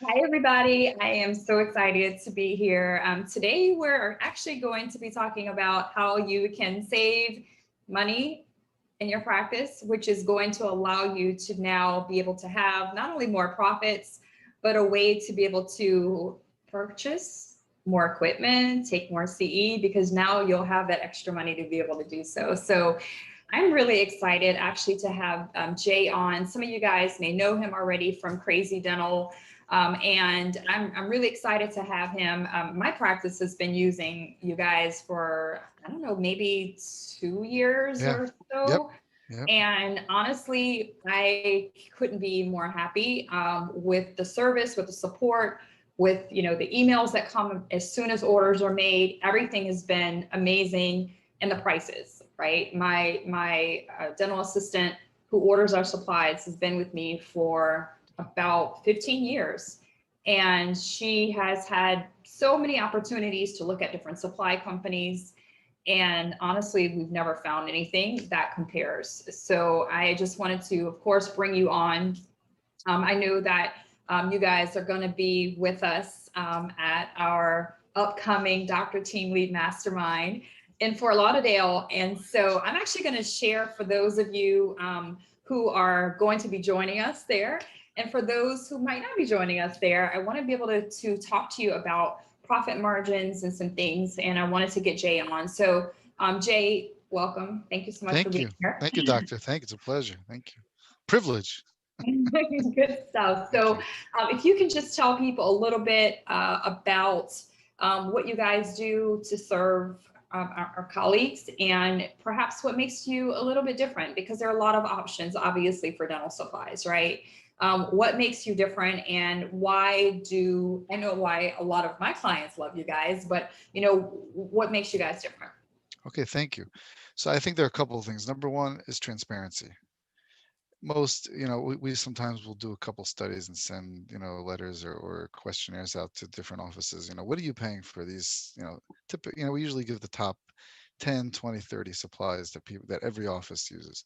Hi, everybody. I am so excited to be here. Today, we're actually going to be talking about how you can save money in your practice, which is going to allow you to now be able to have not only more profits, but a way to be able to purchase more equipment, take more CE, because now you'll have that extra money to be able to do so. So I'm really excited actually to have Jay on. Some of you guys may know him already from Crazy Dental. And I'm really excited to have him. My practice has been using you guys for, I don't know, maybe 2 years Yeah. or Yep. so. Yep. And honestly, I couldn't be more happy with the service, with the support, with the emails that come as soon as orders are made. Everything has been amazing, and the prices, right? My dental assistant who orders our supplies has been with me for about 15 years, and she has had so many opportunities to look at different supply companies, and honestly, we've never found anything that compares. So I just wanted to, of course, bring you on. I know that you guys are going to be with us at our upcoming Dr. Team Lead Mastermind in Fort Lauderdale. And so I'm actually going to share for those of you who are going to be joining us there. And for those who might not be joining us there, I want to be able to talk to you about profit margins and some things. And I wanted to get Jay on. So, Jay, welcome. Thank you so much for Thank being you. here. Thank you, doctor. Thank you. It's a pleasure. Thank you. Privilege. Good stuff. Thank So, you. if you can just tell people a little bit about what you guys do to serve our colleagues, and perhaps what makes you a little bit different, because there are a lot of options, obviously, for dental supplies, right? What makes you different, and why do I know why a lot of my clients love you guys, but what makes you guys different? Okay, thank you. So I think there are a couple of things. Number one is transparency. Most, we sometimes will do a couple studies and send, letters or questionnaires out to different offices. What are you paying for these, we usually give the top 10, 20, 30 supplies that every office uses.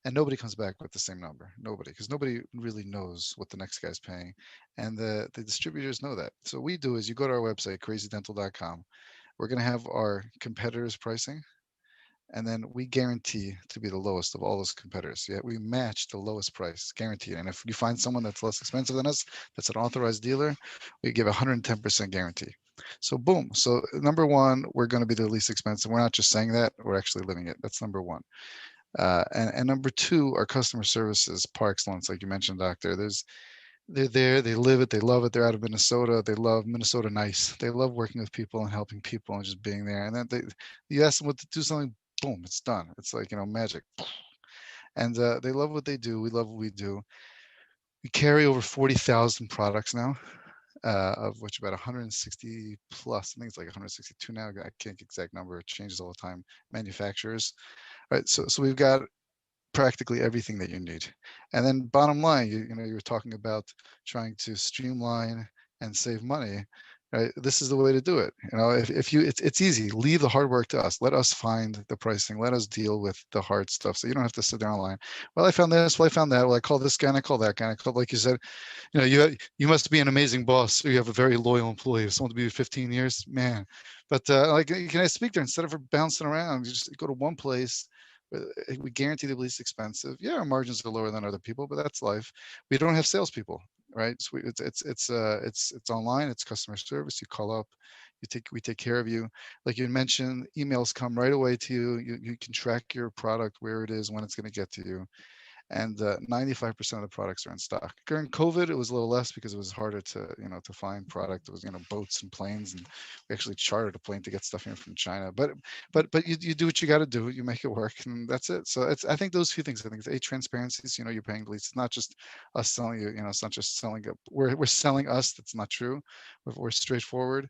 And nobody comes back with the same number. Nobody, because nobody really knows what the next guy's paying, and the distributors know that. So what we do is you go to our website, crazydental.com. We're going to have our competitors pricing, and then we guarantee to be the lowest of all those competitors. Yeah, we match the lowest price, guaranteed. And if you find someone that's less expensive than us, that's an authorized dealer, we give 110% guarantee. So boom. So number one, we're going to be the least expensive. We're not just saying that; we're actually living it. That's number one. And number two, our customer services par excellence, like you mentioned, doctor. They're there, they live it, they love it. They're out of Minnesota. They love Minnesota nice. They love working with people and helping people and just being there. And then you ask them what to do something, boom, it's done. It's like magic. And they love what they do. We love what we do. We carry over 40,000 products now, of which about 160 plus. I think it's like 162 now. I can't get exact number. It changes all the time. Manufacturers. Right. So we've got practically everything that you need. And then bottom line, you were talking about trying to streamline and save money. Right? This is the way to do it. If you, it's easy. Leave the hard work to us. Let us find the pricing. Let us deal with the hard stuff. So you don't have to sit down online. Well, I found this. Well, I found that. Well, I call this guy and I call that guy. And I call, like you said, you must be an amazing boss. So you have a very loyal employee. Someone to be 15 years, man. But like, can I speak there instead of bouncing around? You just go to one place. We guarantee the least expensive. Yeah, our margins are lower than other people, but that's life. We don't have salespeople, right? So it's online. It's customer service. You call up, we take care of you. Like you mentioned, emails come right away to you. You can track your product, where it is, when it's going to get to you, and 95% of the products are in stock. During COVID, it was a little less because it was harder to find product. It was boats and planes, and we actually chartered a plane to get stuff in from China. But you do what you got to do. You make it work, and that's it. So I think those few things. I think it's transparency. You're paying the least. It's not just us selling you. It's not just selling. We're selling us. That's not true. We're straightforward.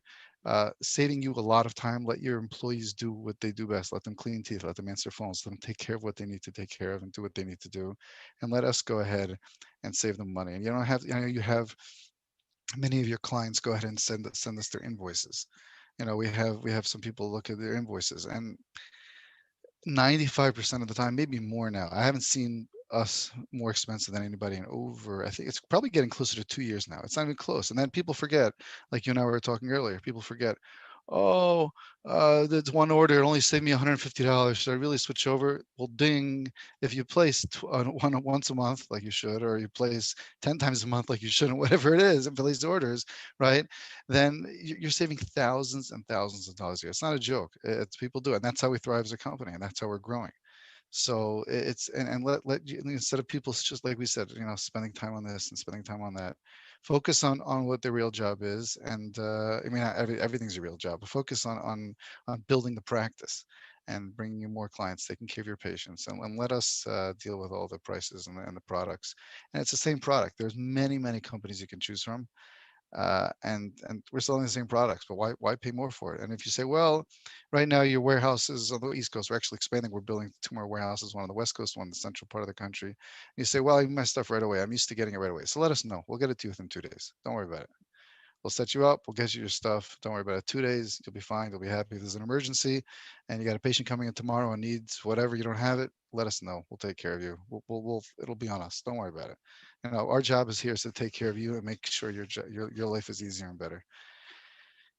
Saving you a lot of time. Let your employees do what they do best. Let them clean teeth. Let them answer phones. Let them take care of what they need to take care of and do what they need to do, and let us go ahead and save them money. And you don't have, you have many of your clients go ahead and send us their invoices. We have some people look at their invoices, and 95% of the time, maybe more now. I haven't seen us more expensive than anybody in over, I think it's probably getting closer to 2 years now. It's not even close. And then people forget, like you and I were talking earlier, people forget, oh, that's one order, it only saved me $150. Should I really switch over? Well, ding, if you place once a month like you should, or you place 10 times a month like you shouldn't, whatever it is, and place orders, right? Then you're saving thousands and thousands of dollars a year. It's not a joke. It's people do it. And that's how we thrive as a company, and that's how we're growing. So it's and let you, instead of people just like we said, spending time on this and spending time on that, focus on what the real job is. And I mean, everything's a real job, but focus on building the practice and bringing you more clients, taking care of your patients, and let us deal with all the prices and the products. And it's the same product. There's many companies you can choose from. And we're selling the same products, but why pay more for it? And if you say, well, right now your warehouse is on the East Coast, we're actually expanding. We're building 2 more warehouses, one on the West Coast, one in the central part of the country. You say, well, I need my stuff right away. I'm used to getting it right away. So let us know. We'll get it to you within 2 days. Don't worry about it. We'll set you up. We'll get you your stuff. Don't worry about it. 2 days, you'll be fine. You'll be happy. If there's an emergency and you got a patient coming in tomorrow and needs whatever, you don't have it, let us know. We'll take care of you. It'll be on us. Don't worry about it. Our job is here is to take care of you and make sure your life is easier and better.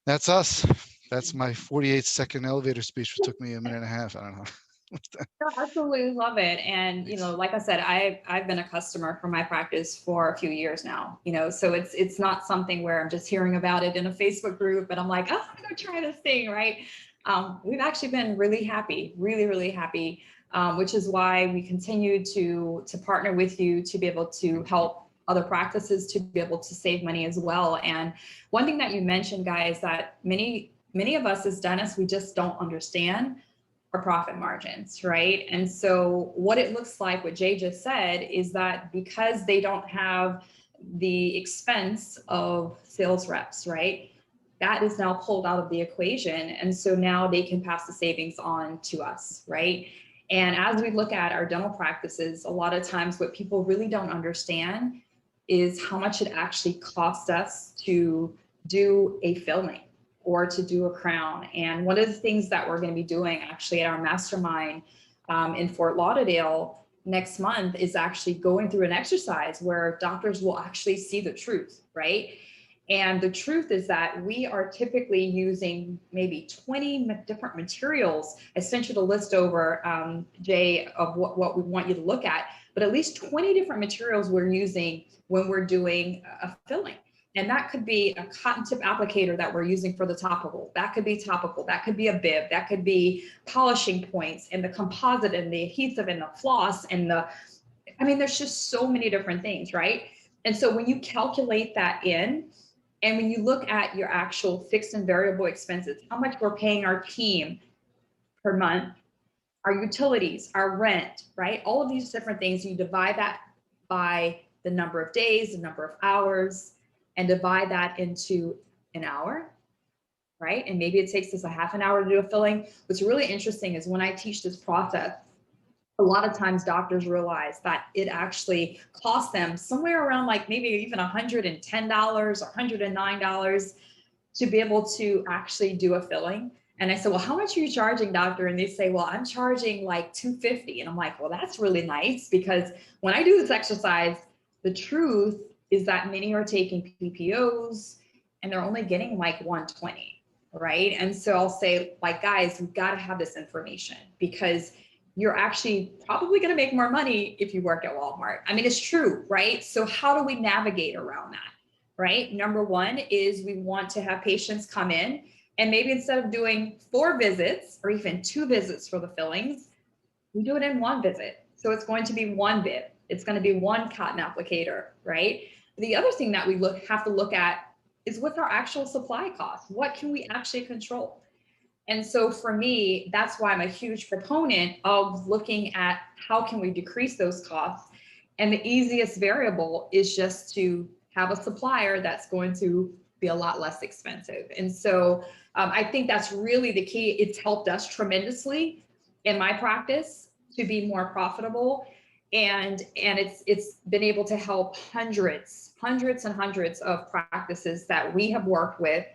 That's us. That's my 48-second elevator speech, which took me a minute and a half. I don't know. I absolutely love it. And, Thanks. like I said, I've been a customer for my practice for a few years now, so it's not something where I'm just hearing about it in a Facebook group and I'm like, oh, I'm gonna try this thing, right? We've actually been really happy, really happy, which is why we continue to partner with you to be able to help other practices to be able to save money as well. And one thing that you mentioned, guys, that many of us as dentists, we just don't understand our profit margins, right? And so what it looks like, what Jay just said, is that because they don't have the expense of sales reps, right? That is now pulled out of the equation. And so now they can pass the savings on to us, right? And as we look at our dental practices, a lot of times what people really don't understand is how much it actually costs us to do a filling or to do a crown. And one of the things that we're going to be doing actually at our mastermind in Fort Lauderdale next month is actually going through an exercise where doctors will actually see the truth, right? And the truth is that we are typically using maybe 20 different materials. I sent you the list over, Jay, of what we want you to look at, but at least 20 different materials we're using when we're doing a filling. And that could be a cotton tip applicator that we're using for the topical. That could be topical. That could be a bib. That could be polishing points and the composite and the adhesive and the floss and there's just so many different things, right? And so when you calculate that in, and when you look at your actual fixed and variable expenses, how much we're paying our team per month, our utilities, our rent, right? All of these different things, you divide that by the number of days, the number of hours, and divide that into an hour, right? And maybe it takes us a half an hour to do a filling. What's really interesting is when I teach this process, a lot of times doctors realize that it actually costs them somewhere around like maybe even $110 or $109 to be able to actually do a filling. And I said, well, how much are you charging, doctor? And they say, well, I'm charging like $250. And I'm like, well, that's really nice, because when I do this exercise, the truth is that many are taking PPOs and they're only getting like 120, right? And so I'll say, like, guys, we've got to have this information, because you're actually probably going to make more money if you work at Walmart. I mean, it's true, right? So how do we navigate around that, right? Number one is we want to have patients come in, and maybe instead of doing 4 visits or even 2 visits for the fillings, we do it in 1 visit. So it's going to be 1 bib. It's going to be 1 cotton applicator, right? The other thing that we have to look at is what's our actual supply cost? What can we actually control? And so for me, that's why I'm a huge proponent of looking at how can we decrease those costs. And the easiest variable is just to have a supplier that's going to be a lot less expensive. And so I think that's really the key. It's helped us tremendously in my practice to be more profitable. And it's been able to help hundreds and hundreds of practices that we have worked with,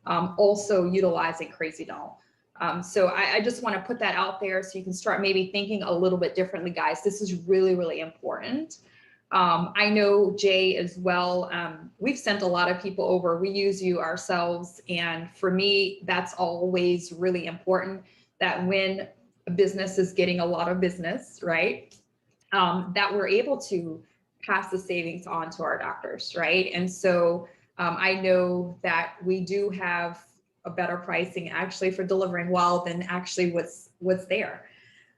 also utilizing Crazy Dental. So I just want to put that out there so you can start maybe thinking a little bit differently, guys. This is really, really important. I know Jay as well. We've sent a lot of people over. We use you ourselves. And for me, that's always really important, that when a business is getting a lot of business, right? That we're able to pass the savings on to our doctors, right? And so I know that we do have a better pricing actually for delivering well than actually what's there.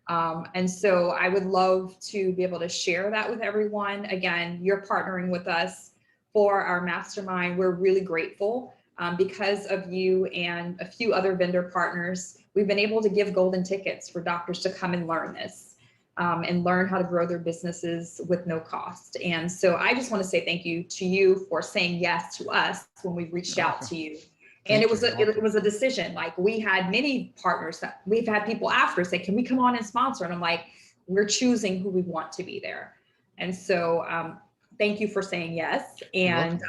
And so I would love to be able to share that with everyone. Again, you're partnering with us for our mastermind. We're really grateful because of you and a few other vendor partners. We've been able to give golden tickets for doctors to come and learn this and learn how to grow their businesses with no cost. And so I just want to say thank you to you for saying yes to us when we reached out to you. And it was a decision. Like, we had many partners that we've had people after say, can we come on and sponsor? And I'm like, we're choosing who we want to be there. And so thank you for saying yes. And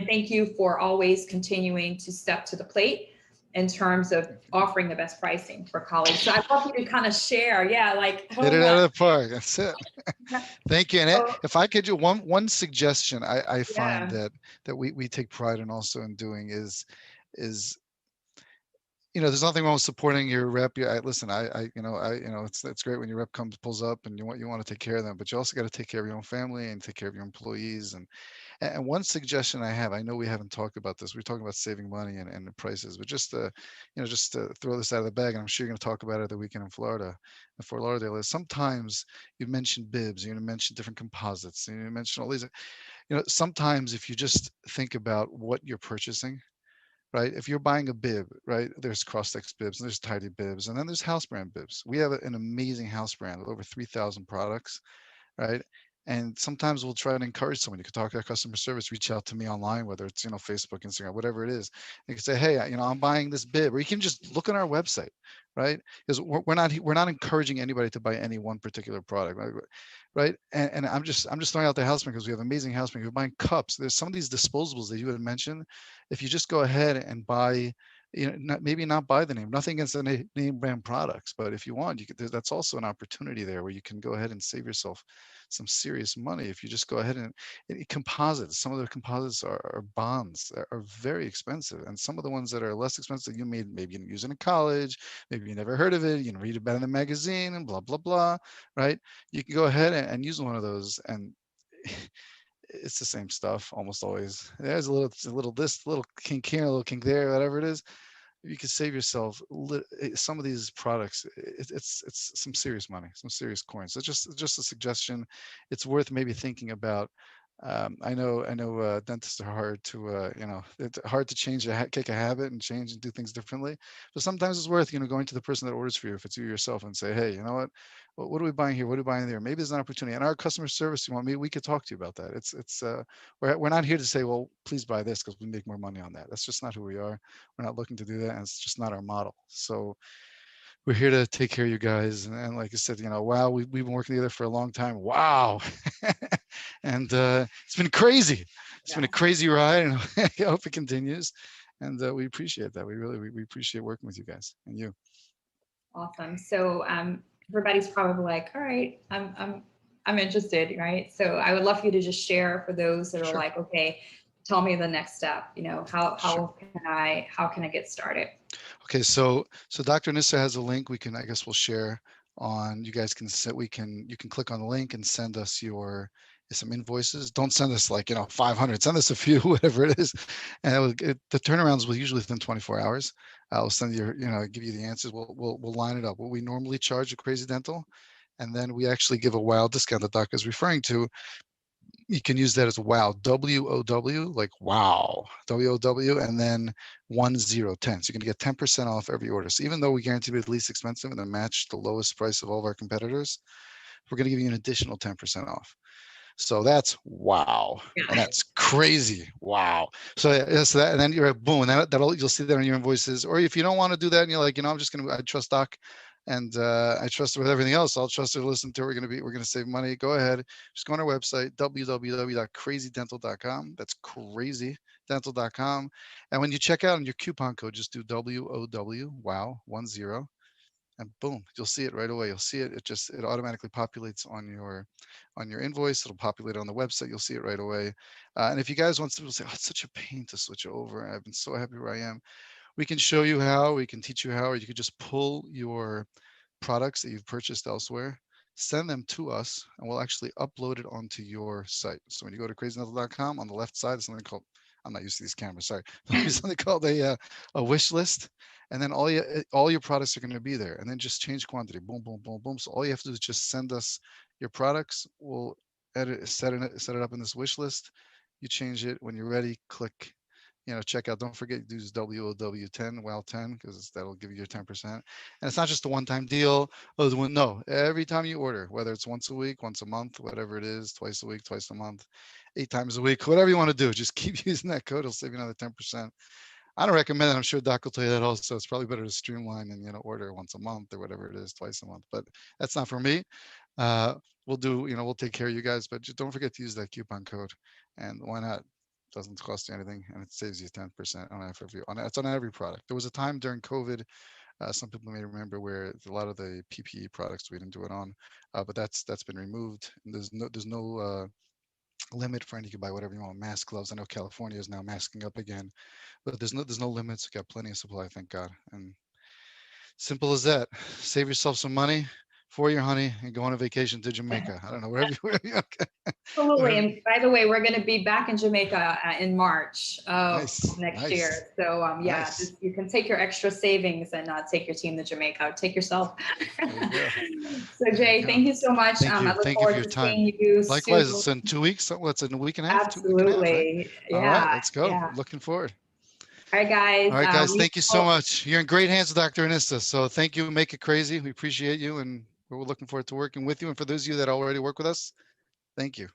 thank you for always continuing to step to the plate in terms of offering the best pricing for colleagues. So I'd love you to kind of share. Yeah, like hit it out of the park. That's it. Thank you. And if I could do one suggestion, I find that we take pride in also in doing is, there's nothing wrong with supporting your rep. Listen, it's great when your rep pulls up and you want to take care of them, but you also got to take care of your own family and take care of your employees. And one suggestion I have, I know we haven't talked about this. We're talking about saving money and the prices, but just to throw this out of the bag, and I'm sure you're going to talk about it the weekend in Florida, in Fort Lauderdale, is sometimes you mentioned bibs, you mentioned different composites, and you mentioned all these, sometimes if you just think about what you're purchasing, right? If you're buying a bib, right, there's Crosstex bibs, and there's Tidy bibs, and then there's house brand bibs. We have an amazing house brand with over 3,000 products, right? And sometimes we'll try to encourage someone. You can talk to our customer service, reach out to me online, whether it's, Facebook, Instagram, whatever it is. You can say, hey, I'm buying this bib, or you can just look on our website, right? Because we're not encouraging anybody to buy any one particular product, right? And I'm just throwing out the house brand because we have amazing house brand. We're buying cups. There's some of these disposables that you had mentioned. If you just go ahead and buy, maybe not buy the name, nothing against the name brand products, but if you want, that's also an opportunity there where you can go ahead and save yourself some serious money if you just go ahead and composites. Some of the composites are bonds that are very expensive, and some of the ones that are less expensive you maybe use in college, maybe you never heard of it, you can read about it in the magazine and blah blah blah, right? You can go ahead and use one of those, and it's the same stuff almost always. There's a little this, little kink here, a little kink there, whatever it is. You can save yourself some of these products. It's some serious money, some serious coins. So just a suggestion. It's worth maybe thinking about. I know dentists are hard to, it's hard to change kick a habit and change and do things differently. But sometimes it's worth, going to the person that orders for you, if it's you yourself, and say, hey, you know what are we buying here? What are we buying there? Maybe there's an opportunity. And our customer service, we could talk to you about that. We're not here to say, well, please buy this because we make more money on that. That's just not who we are. We're not looking to do that, and it's just not our model. So we're here to take care of you guys. And like I said, wow, we've been working together for a long time. Wow. And it's been crazy. It's been a crazy ride, and I hope it continues. And we appreciate that. We appreciate working with you guys and you. Awesome. So everybody's probably like, all right, I'm interested, right? So I would love for you to just share for those that are like, okay, tell me the next step. How can I get started? Okay, so Dr. Nissa has a link. I guess we'll share on. You guys can you can click on the link and send us some invoices. Don't send us 500. Send us a few, whatever it is, and the turnarounds will usually within 24 hours. I'll send you, give you the answers. We'll line it up. What we normally charge at Crazy Dental, and then we actually give a WOW discount that Doc is referring to. You can use that as WOW, WOW, like wow, WOW, and then 1010. So you're going to get 10% off every order. So even though we guarantee to be the least expensive and to match the lowest price of all of our competitors, we're going to give you an additional 10% off. So that's wow, and that's crazy. Wow. So that, and then you're boom, and that'll you'll see that on your invoices. Or if you don't want to do that, and you're like, I trust Doc, And I trust her with everything else. I'll trust her to listen to. We're going to save money. Go ahead. Just go on our website, www.crazydental.com. That's crazydental.com. And when you check out on your coupon code, just do WOW, wow, 10. And boom, you'll see it right away. You'll see it. It automatically populates on your invoice. It'll populate on the website. You'll see it right away. And if you guys want to say, oh, it's such a pain to switch over. I've been so happy where I am. We can show you how, we can teach you how, or you could just pull your products that you've purchased elsewhere, send them to us, and we'll actually upload it onto your site. So when you go to crazydental.com, on the left side, there's something called, I'm not used to these cameras, sorry. There's something called a wish list. And then all your products are going to be there, and then just change quantity. Boom, boom, boom, boom. So all you have to do is just send us your products. We'll edit, set it up in this wish list. You change it when you're ready. Click, check out. Don't forget to use WOW10, WOW10, because that'll give you your 10%. And it's not just a one-time deal. No, every time you order, whether it's once a week, once a month, whatever it is, twice a week, twice a month, 8 times a week, whatever you want to do, just keep using that code. It'll save you another 10%. I don't recommend it. I'm sure Doc will tell you that also. It's probably better to streamline and, order once a month or whatever it is, twice a month. But that's not for me. We'll take care of you guys, but just don't forget to use that coupon code. And why not? Doesn't cost you anything, and it saves you 10% on FFU. It's on every product. There was a time during COVID, some people may remember, where a lot of the PPE products we didn't do it on, but that's been removed. And there's no limit for any. You can buy whatever you want. Mask, gloves. I know California is now masking up again, but there's no limits. We got plenty of supply, thank God. And simple as that. Save yourself some money for your honey and go on a vacation to Jamaica. I don't know, wherever you okay. Absolutely. And by the way, we're going to be back in Jamaica in March of Nice, next nice. year. So yeah, Nice. you can take your extra savings and take your team to Jamaica. Take yourself. There you go. So Jay, thank you so much. Thank you. I look Thank you for forward your to time. seeing you Likewise, soon. it's in 2 weeks. What's in a week and a half? 2 week and a half, right? Absolutely. Yeah. All right, let's go. Yeah. Looking forward. All right, guys. All right, guys. Thank you so much. You're in great hands with Dr. Anissa. So thank you. Make it crazy. We appreciate you, and we're looking forward to working with you. And for those of you that already work with us, thank you.